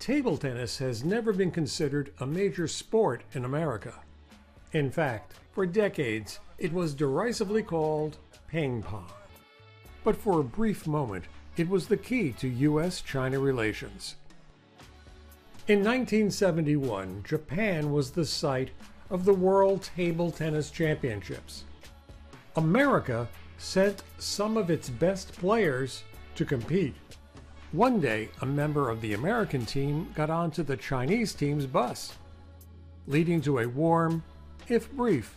Table tennis has never been considered a major sport in America. In fact, for decades, it was derisively called ping pong. But for a brief moment, it was the key to U.S.-China relations. In 1971, Japan was the site of the World Table Tennis Championships. America sent some of its best players to compete. One day, a member of the American team got onto the Chinese team's bus, leading to a warm, if brief,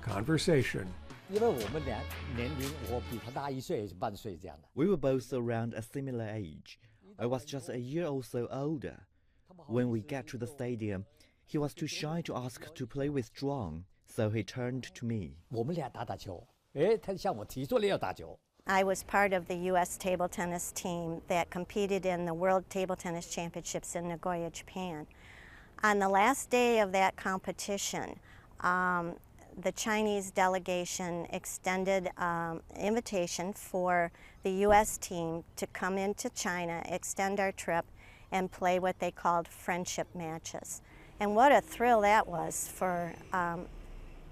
conversation. We were both around a similar age. I was just a year or so older. When we get to the stadium, he was too shy to ask to play with Zhuang, so he turned to me. I was part of the U.S. table tennis team that competed in the World Table Tennis Championships in Nagoya, Japan. On the last day of that competition, the Chinese delegation extended invitation for the U.S. team to come into China, extend our trip, and play what they called friendship matches. And what a thrill that was for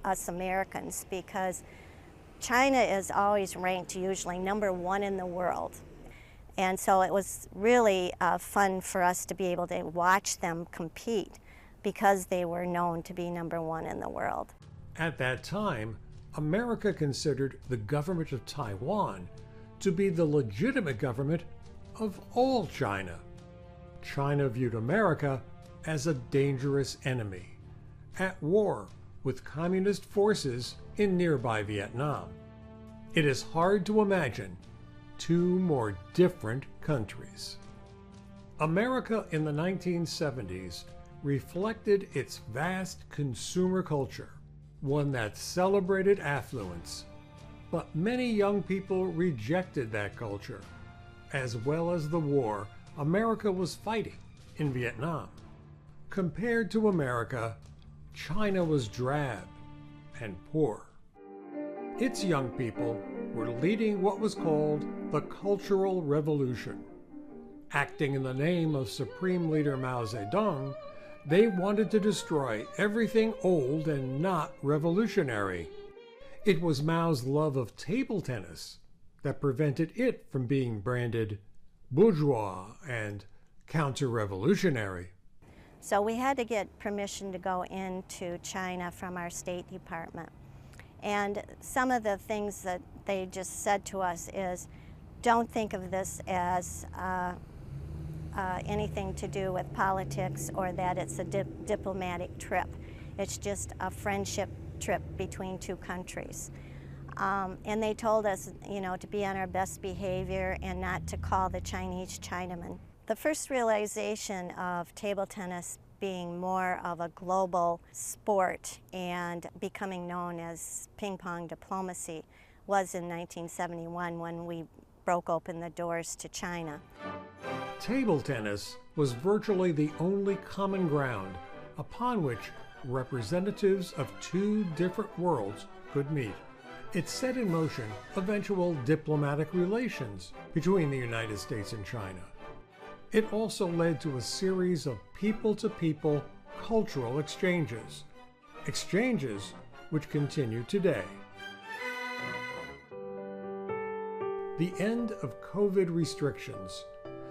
us Americans, because China is always ranked usually #1 in the world. And so it was really fun for us to be able to watch them compete because they were known to be #1 in the world. At that time, America considered the government of Taiwan to be the legitimate government of all China. China viewed America as a dangerous enemy, at war with communist forces in nearby Vietnam. It is hard to imagine two more different countries. America in the 1970s reflected its vast consumer culture, one that celebrated affluence. But many young people rejected that culture, as well as the war America was fighting in Vietnam. Compared to America, China was drab and poor. Its young people were leading what was called the Cultural Revolution. Acting in the name of Supreme Leader Mao Zedong, they wanted to destroy everything old and not revolutionary. It was Mao's love of table tennis that prevented it from being branded bourgeois and counter-revolutionary. So we had to get permission to go into China from our State Department. And some of the things that they just said to us is, don't think of this as anything to do with politics or that it's a diplomatic trip. It's just a friendship trip between two countries. And they told us, to be on our best behavior and not to call the Chinese Chinaman. The first realization of table tennis being more of a global sport and becoming known as ping pong diplomacy was in 1971 when we broke open the doors to China. Table tennis was virtually the only common ground upon which representatives of two different worlds could meet. It set in motion eventual diplomatic relations between the United States and China. It also led to a series of people-to-people cultural exchanges which continue today. The end of COVID restrictions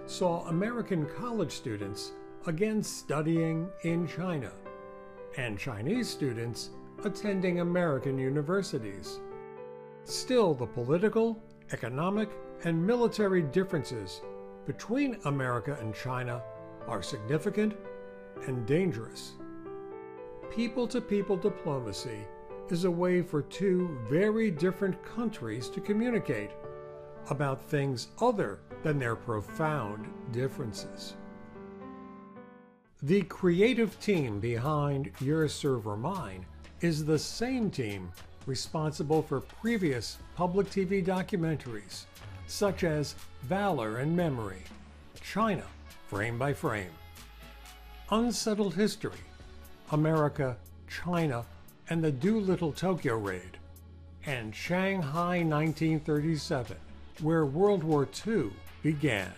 saw American college students again studying in China, and Chinese students attending American universities. Still, the political, economic, and military differences between America and China are significant and dangerous. People-to-people diplomacy is a way for two very different countries to communicate about things other than their profound differences. The creative team behind Your Server Mine is the same team responsible for previous public TV documentaries such as Valor and Memory, China, Frame by Frame, Unsettled History, America, China, and the Doolittle Tokyo Raid, and Shanghai 1937, where World War II began.